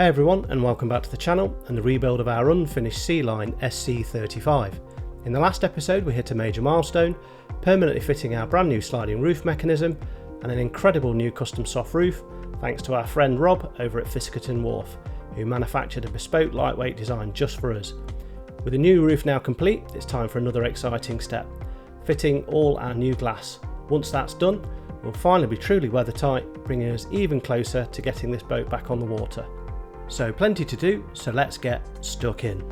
Hey everyone, and welcome back to the channel and the rebuild of our unfinished Sealine SC35. In the last episode we hit a major milestone, permanently fitting our brand new sliding roof mechanism and an incredible new custom soft roof thanks to our friend Rob over at Fiskerton Wharf, who manufactured a bespoke lightweight design just for us. With the new roof now complete, it's time for another exciting step, fitting all our new glass. Once that's done, we'll finally be truly weathertight, bringing us even closer to getting this boat back on the water. So plenty to do, so let's get stuck in.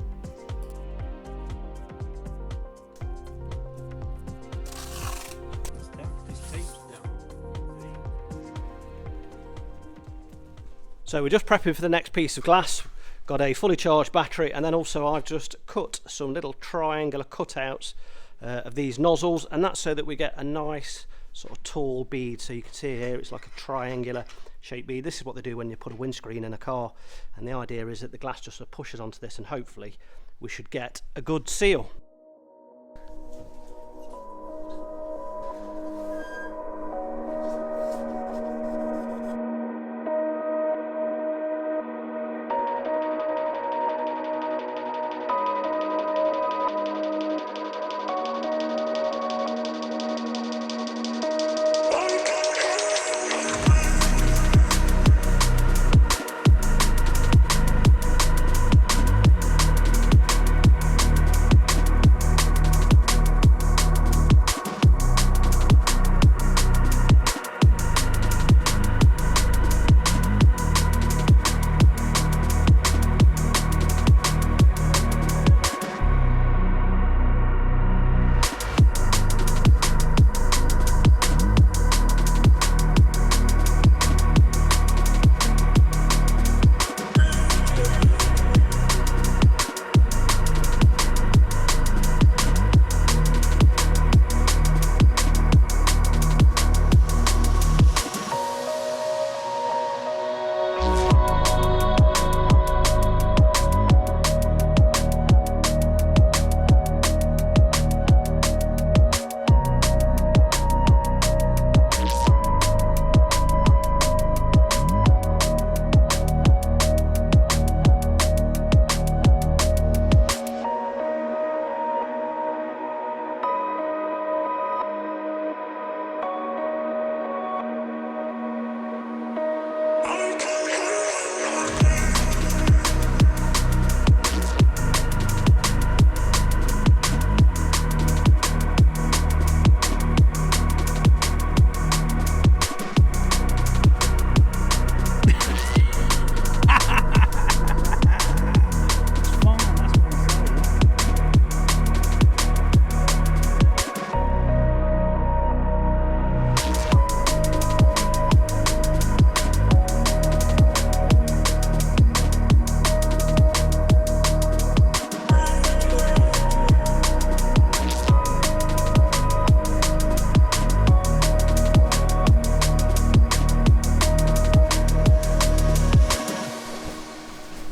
So we're just prepping for the next piece of glass. Got a fully charged battery, and then also I've just cut some little triangular cutouts of these nozzles, and that's so that we get a nice sort of tall bead. So you can see here it's like a triangular shaped bead. This is what they do when you put a windscreen in a car, and the idea is that the glass just sort of pushes onto this and hopefully we should get a good seal.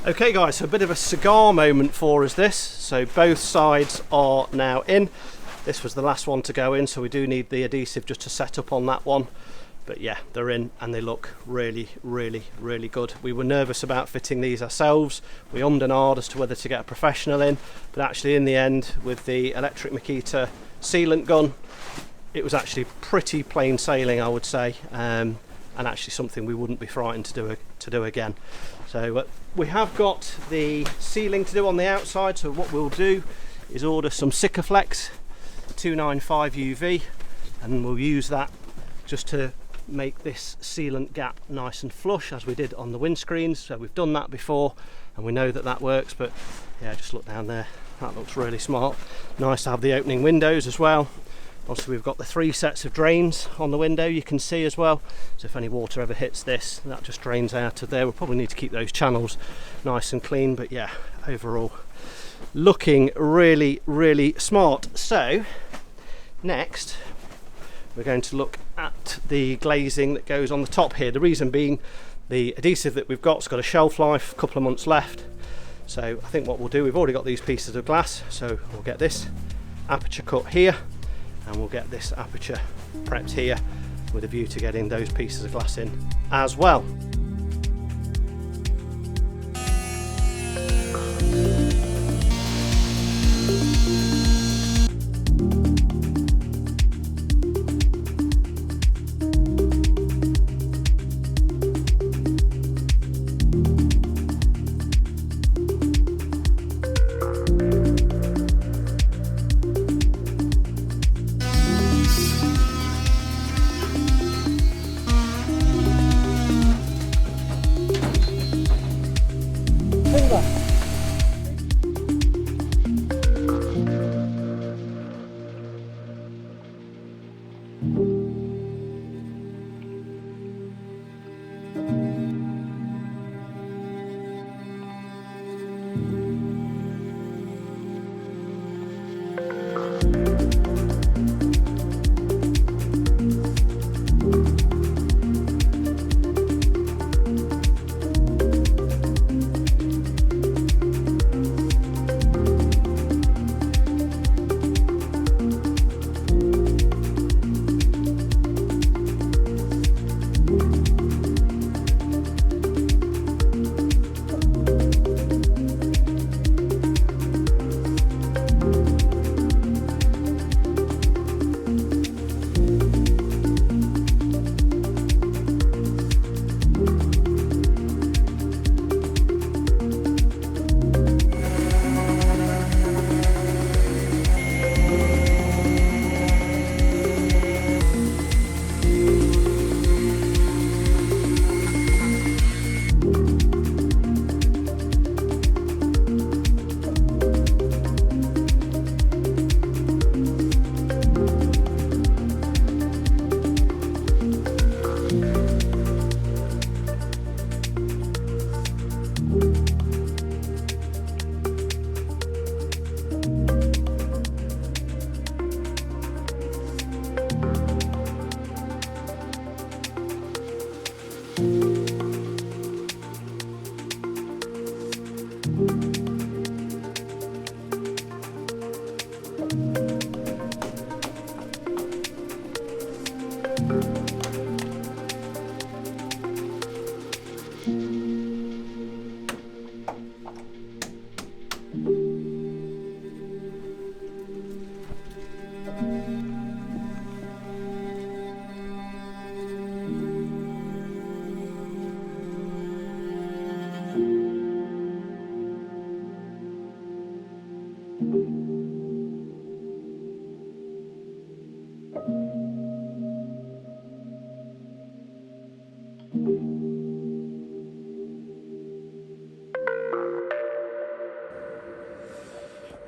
Okay guys, so a bit of a cigar moment for us this. So both sides are now in. This was the last one to go in, so we do need the adhesive just to set up on that one. But yeah, they're in and they look really, really, really good. We were nervous about fitting these ourselves. We ummed and ahed as to whether to get a professional in, but actually in the end, with the electric Makita sealant gun, it was actually pretty plain sailing, I would say, and actually something we wouldn't be frightened to do again. So we have got the sealing to do on the outside, so what we'll do is order some Sikaflex 295 UV, and we'll use that just to make this sealant gap nice and flush as we did on the windscreens. So we've done that before and we know that that works, but yeah, just look down there, that looks really smart. Nice to have the opening windows as well. Also we've got the 3 sets of drains on the window, you can see as well, so if any water ever hits this, that just drains out of there. We'll probably need to keep those channels nice and clean, but yeah, overall looking really, really smart. So next we're going to look at the glazing that goes on the top here. The reason being, the adhesive that we've got's got a shelf life, a couple of months left. So I think what we'll do, we've already got these pieces of glass, so we'll get this aperture cut here and we'll get this aperture prepped here with a view to getting those pieces of glass in as well.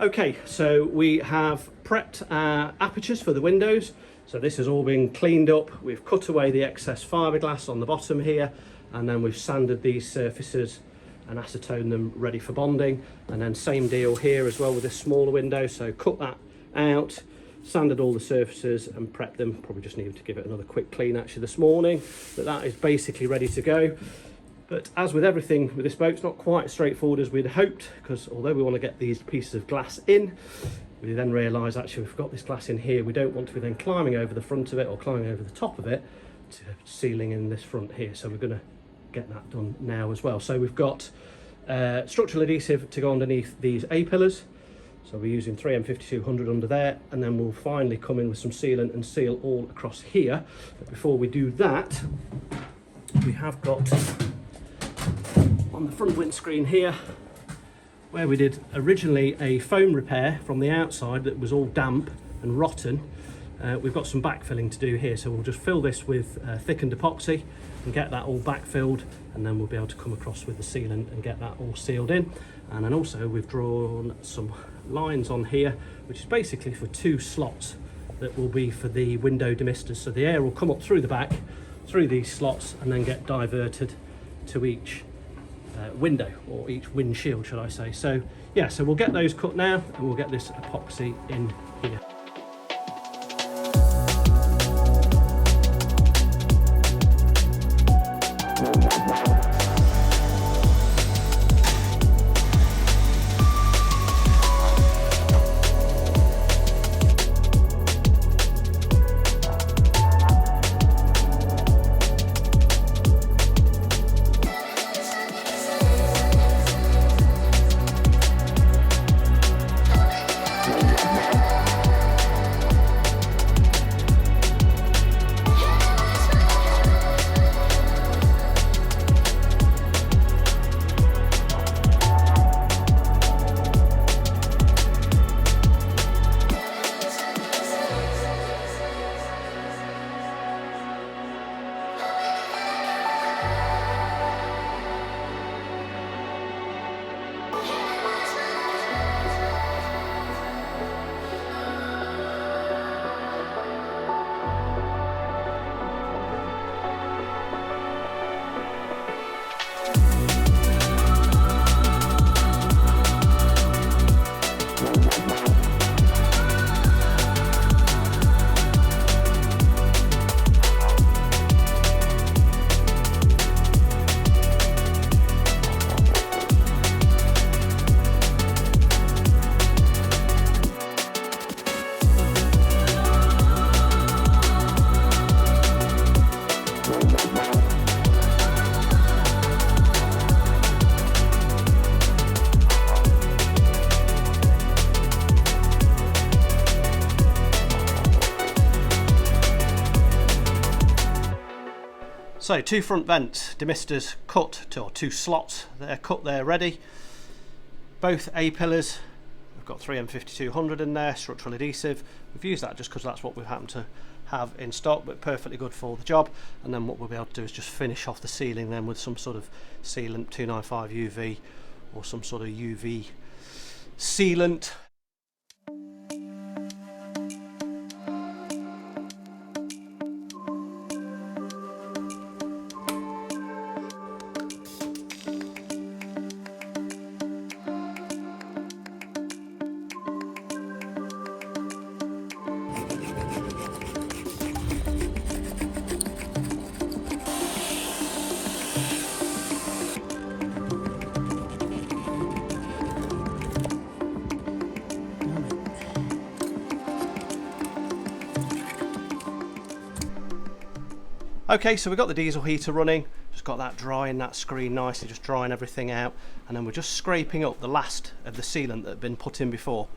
Okay, so we have prepped our apertures for the windows. So this has all been cleaned up. We've cut away the excess fiberglass on the bottom here, and then we've sanded these surfaces and acetoned them ready for bonding. And then same deal here as well with this smaller window. So cut that out, sanded all the surfaces and prepped them. Probably just needed to give it another quick clean actually this morning, but that is basically ready to go. But as with everything with this boat, it's not quite as straightforward as we'd hoped, because although we want to get these pieces of glass in, we then realise actually we've got this glass in here, we don't want to be then climbing over the front of it or climbing over the top of it to sealing in this front here. So we're going to get that done now as well. So we've got structural adhesive to go underneath these A-pillars. So we're using 3M 5200 under there, and then we'll finally come in with some sealant and seal all across here. But before we do that, we have got on the front windscreen here, where we did originally a foam repair from the outside that was all damp and rotten, we've got some backfilling to do here. So we'll just fill this with thickened epoxy and get that all backfilled, and then we'll be able to come across with the sealant and get that all sealed in. And then also we've drawn some lines on here, which is basically for two slots that will be for the window demisters. So the air will come up through the back, through these slots, and then get diverted to each window, or each windshield should I say. So yeah, so we'll get those cut now and we'll get this epoxy in here. So 2 front vents, demisters cut to, or 2 slots, they're cut there ready. Both A-pillars, we've got 3M5200 in there, structural adhesive. We've used that just because that's what we happen to have in stock, but perfectly good for the job. And then what we'll be able to do is just finish off the ceiling then with some sort of sealant, 295 UV or some sort of UV sealant. Okay, so we've got the diesel heater running, just got that drying that screen nicely, just drying everything out, and then we're just scraping up the last of the sealant that had been put in before.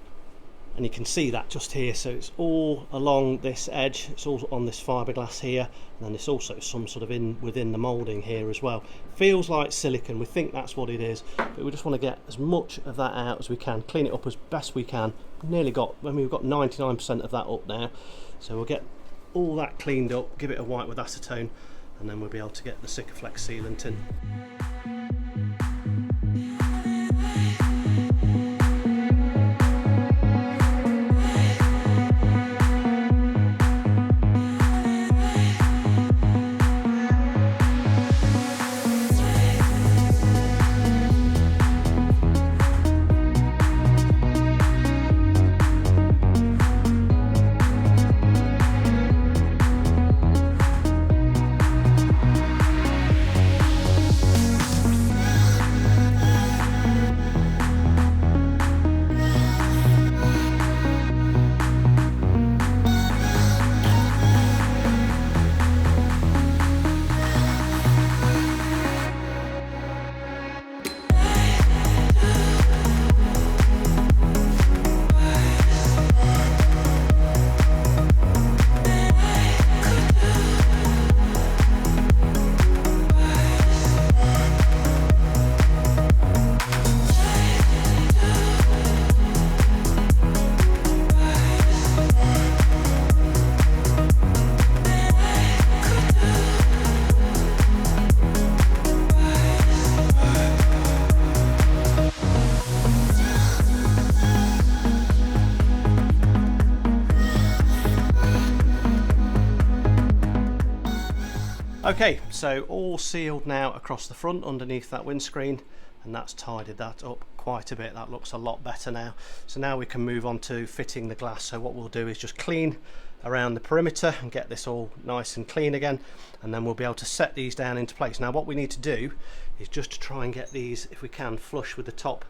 And you can see that just here, so it's all along this edge, it's all on this fiberglass here, and then it's also some sort of within the moulding here as well. Feels like silicone, we think that's what it is, but we just want to get as much of that out as we can, clean it up as best we can. We've got 99% of that up now, so we'll get all that cleaned up, give it a wipe with acetone, and then we'll be able to get the Sikaflex sealant in. Okay, so all sealed now across the front underneath that windscreen, and that's tidied that up quite a bit. That looks a lot better now. So now we can move on to fitting the glass. So what we'll do is just clean around the perimeter and get this all nice and clean again, and then we'll be able to set these down into place. Now what we need to do is just to try and get these, if we can, flush with the top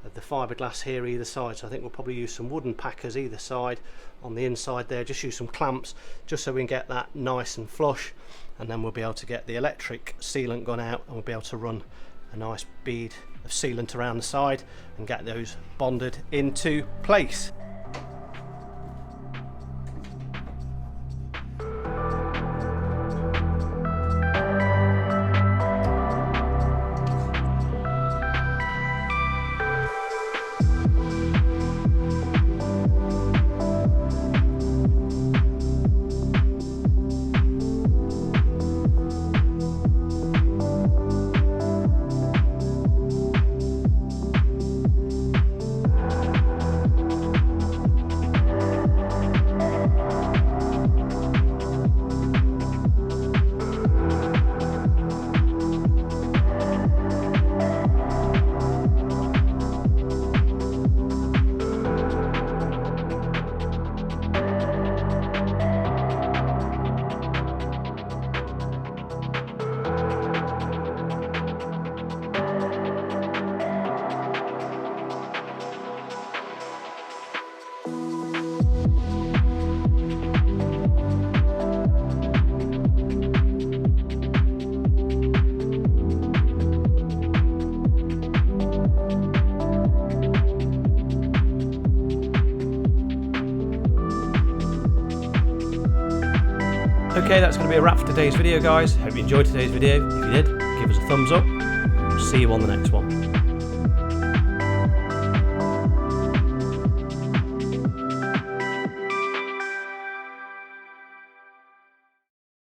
of the fiberglass here either side. So I think we'll probably use some wooden packers either side on the inside there, just use some clamps just so we can get that nice and flush, and then we'll be able to get the electric sealant gun out and we'll be able to run a nice bead of sealant around the side and get those bonded into place. Okay, that's going to be a wrap for today's video, guys. Hope you enjoyed today's video. If you did, give us a thumbs up. See you on the next one.